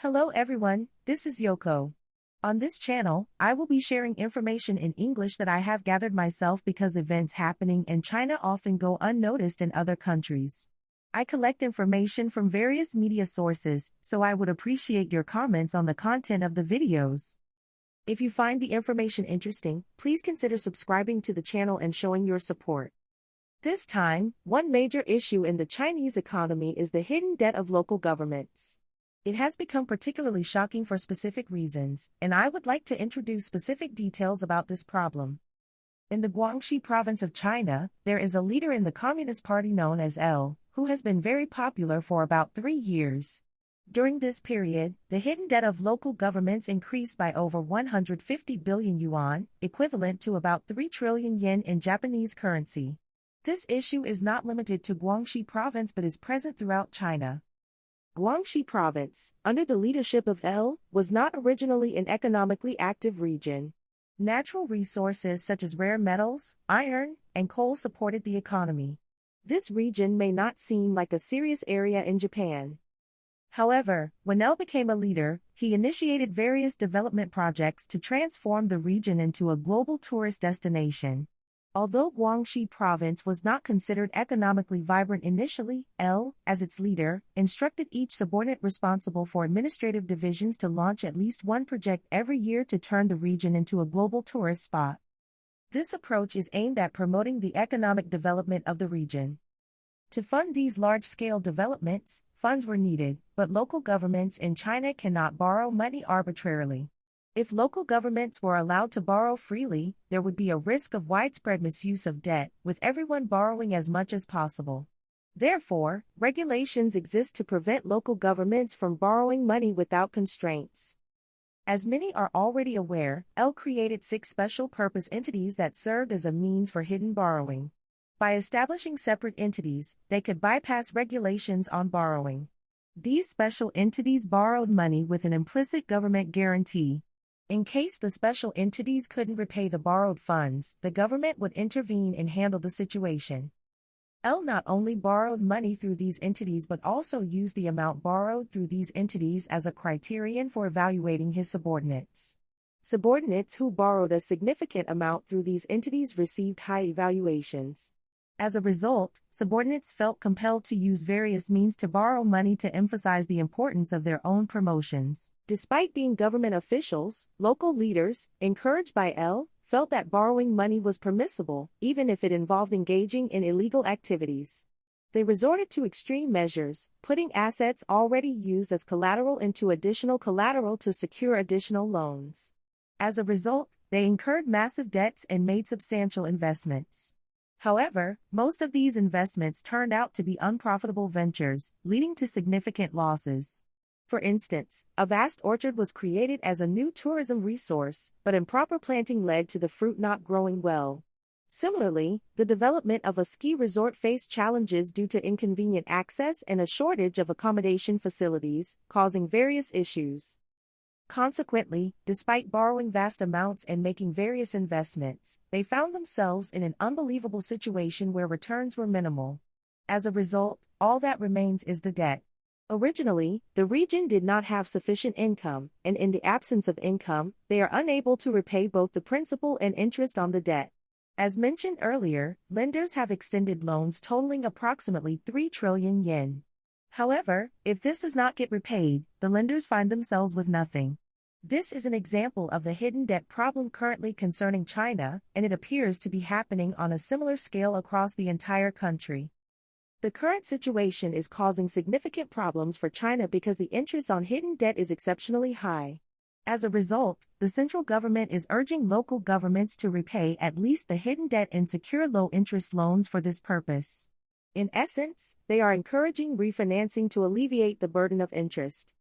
Hello everyone, this is Yoko. On this channel, I will be sharing information in English that I have gathered myself because events happening in China often go unnoticed in other countries. I collect information from various media sources, so I would appreciate your comments on the content of the videos. If you find the information interesting, please consider subscribing to the channel and showing your support. This time, one major issue in the Chinese economy is the hidden debt of local governments. It has become particularly shocking for specific reasons, and I would like to introduce specific details about this problem. In the Guangxi province of China, there is a leader in the Communist Party known as L, who has been very popular for about 3 years. During this period, the hidden debt of local governments increased by over 150 billion yuan, equivalent to about 3 trillion yen in Japanese currency. This issue is not limited to Guangxi province but is present throughout China. Guangxi province, under the leadership of L, was not originally an economically active region. Natural resources such as rare metals, iron, and coal supported the economy. This region may not seem like a serious area in Japan. However, when L became a leader, he initiated various development projects to transform the region into a global tourist destination. Although Guangxi province was not considered economically vibrant initially, L, as its leader, instructed each subordinate responsible for administrative divisions to launch at least one project every year to turn the region into a global tourist spot. This approach is aimed at promoting the economic development of the region. To fund these large-scale developments, funds were needed, but local governments in China cannot borrow money arbitrarily. If local governments were allowed to borrow freely, there would be a risk of widespread misuse of debt, with everyone borrowing as much as possible. Therefore, regulations exist to prevent local governments from borrowing money without constraints. As many are already aware, L created 6 special-purpose entities that served as a means for hidden borrowing. By establishing separate entities, they could bypass regulations on borrowing. These special entities borrowed money with an implicit government guarantee. In case the special entities couldn't repay the borrowed funds, the government would intervene and handle the situation. L not only borrowed money through these entities but also used the amount borrowed through these entities as a criterion for evaluating his subordinates. Subordinates who borrowed a significant amount through these entities received high evaluations. As a result, subordinates felt compelled to use various means to borrow money to emphasize the importance of their own promotions. Despite being government officials, local leaders, encouraged by L, felt that borrowing money was permissible, even if it involved engaging in illegal activities. They resorted to extreme measures, putting assets already used as collateral into additional collateral to secure additional loans. As a result, they incurred massive debts and made substantial investments. However, most of these investments turned out to be unprofitable ventures, leading to significant losses. For instance, a vast orchard was created as a new tourism resource, but improper planting led to the fruit not growing well. Similarly, the development of a ski resort faced challenges due to inconvenient access and a shortage of accommodation facilities, causing various issues. Consequently, despite borrowing vast amounts and making various investments, they found themselves in an unbelievable situation where returns were minimal. As a result, all that remains is the debt. Originally, the region did not have sufficient income, and in the absence of income, they are unable to repay both the principal and interest on the debt. As mentioned earlier, lenders have extended loans totaling approximately 3 trillion yen. However, if this does not get repaid, the lenders find themselves with nothing. This is an example of the hidden debt problem currently concerning China, and it appears to be happening on a similar scale across the entire country. The current situation is causing significant problems for China because the interest on hidden debt is exceptionally high. As a result, the central government is urging local governments to repay at least the hidden debt and secure low-interest loans for this purpose. In essence, they are encouraging refinancing to alleviate the burden of interest.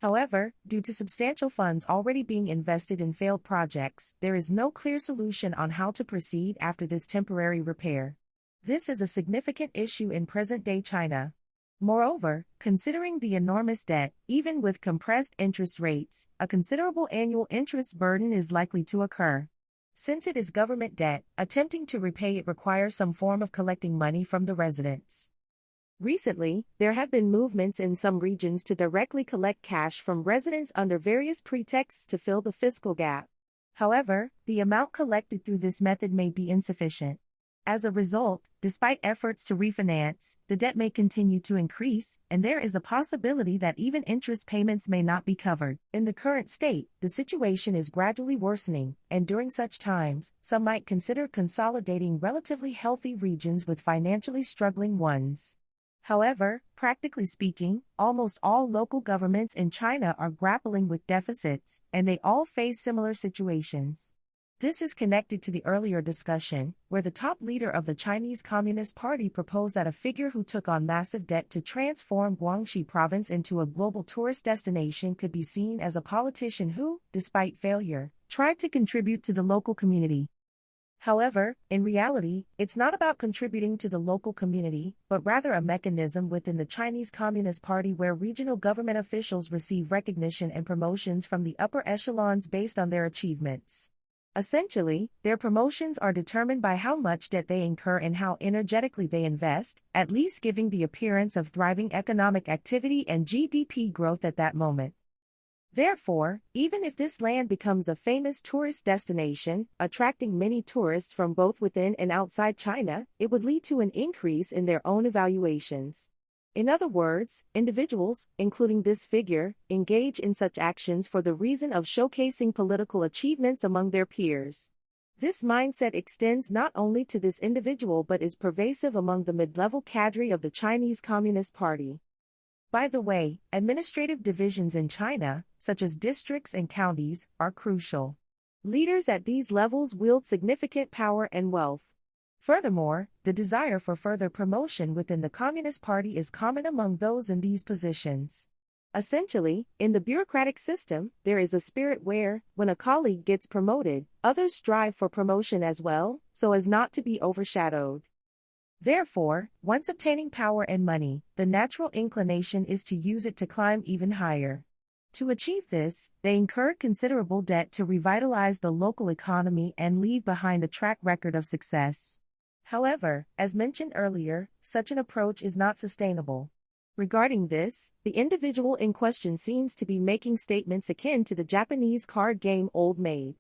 However, due to substantial funds already being invested in failed projects, there is no clear solution on how to proceed after this temporary repair. This is a significant issue in present-day China. Moreover, considering the enormous debt, even with compressed interest rates, a considerable annual interest burden is likely to occur. Since it is government debt, attempting to repay it requires some form of collecting money from the residents. Recently, there have been movements in some regions to directly collect cash from residents under various pretexts to fill the fiscal gap. However, the amount collected through this method may be insufficient. As a result, despite efforts to refinance, the debt may continue to increase, and there is a possibility that even interest payments may not be covered. In the current state, the situation is gradually worsening, and during such times, some might consider consolidating relatively healthy regions with financially struggling ones. However, practically speaking, almost all local governments in China are grappling with deficits, and they all face similar situations. This is connected to the earlier discussion, where the top leader of the Chinese Communist Party proposed that a figure who took on massive debt to transform Guangxi province into a global tourist destination could be seen as a politician who, despite failure, tried to contribute to the local community. However, in reality, it's not about contributing to the local community, but rather a mechanism within the Chinese Communist Party where regional government officials receive recognition and promotions from the upper echelons based on their achievements. Essentially, their promotions are determined by how much debt they incur and how energetically they invest, at least giving the appearance of thriving economic activity and GDP growth at that moment. Therefore, even if this land becomes a famous tourist destination, attracting many tourists from both within and outside China, it would lead to an increase in their own evaluations. In other words, individuals, including this figure, engage in such actions for the reason of showcasing political achievements among their peers. This mindset extends not only to this individual but is pervasive among the mid-level cadre of the Chinese Communist Party. By the way, administrative divisions in China, such as districts and counties, are crucial. Leaders at these levels wield significant power and wealth. Furthermore, the desire for further promotion within the Communist Party is common among those in these positions. Essentially, in the bureaucratic system, there is a spirit where, when a colleague gets promoted, others strive for promotion as well, so as not to be overshadowed. Therefore, once obtaining power and money, the natural inclination is to use it to climb even higher. To achieve this, they incurred considerable debt to revitalize the local economy and leave behind a track record of success. However, as mentioned earlier, such an approach is not sustainable. Regarding this, the individual in question seems to be making statements akin to the Japanese card game Old Maid.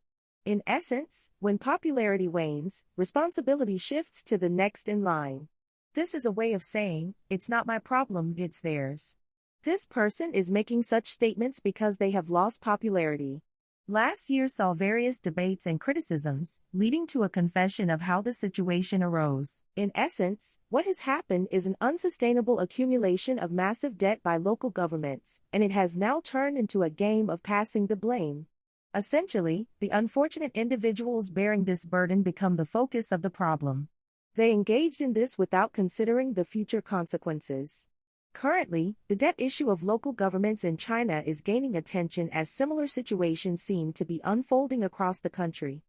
In essence, when popularity wanes, responsibility shifts to the next in line. This is a way of saying, it's not my problem, it's theirs. This person is making such statements because they have lost popularity. Last year saw various debates and criticisms, leading to a confession of how the situation arose. In essence, what has happened is an unsustainable accumulation of massive debt by local governments, and it has now turned into a game of passing the blame. Essentially, the unfortunate individuals bearing this burden become the focus of the problem. They engaged in this without considering the future consequences. Currently, the debt issue of local governments in China is gaining attention as similar situations seem to be unfolding across the country.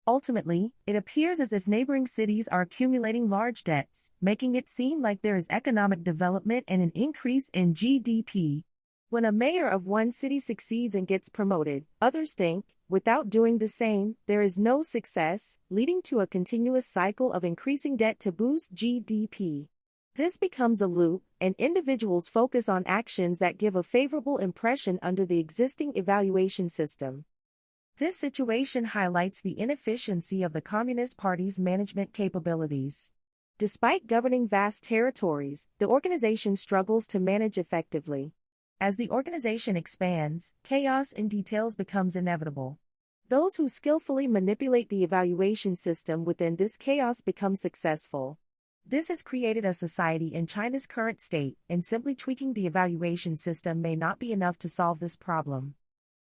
Ultimately, it appears as if neighboring cities are accumulating large debts, making it seem like there is economic development and an increase in GDP. When a mayor of one city succeeds and gets promoted, others think, without doing the same, there is no success, leading to a continuous cycle of increasing debt to boost GDP. This becomes a loop, and individuals focus on actions that give a favorable impression under the existing evaluation system. This situation highlights the inefficiency of the Communist Party's management capabilities. Despite governing vast territories, the organization struggles to manage effectively. As the organization expands, chaos in details becomes inevitable. Those who skillfully manipulate the evaluation system within this chaos become successful. This has created a society in China's current state, and simply tweaking the evaluation system may not be enough to solve this problem.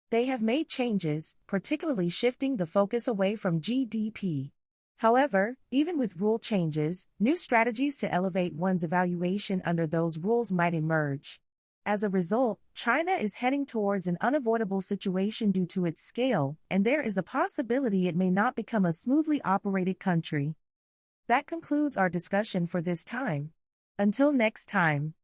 They have made changes, particularly shifting the focus away from GDP. However, even with rule changes, new strategies to elevate one's evaluation under those rules might emerge. As a result, China is heading towards an unavoidable situation due to its scale, and there is a possibility it may not become a smoothly operated country. That concludes our discussion for this time. Until next time.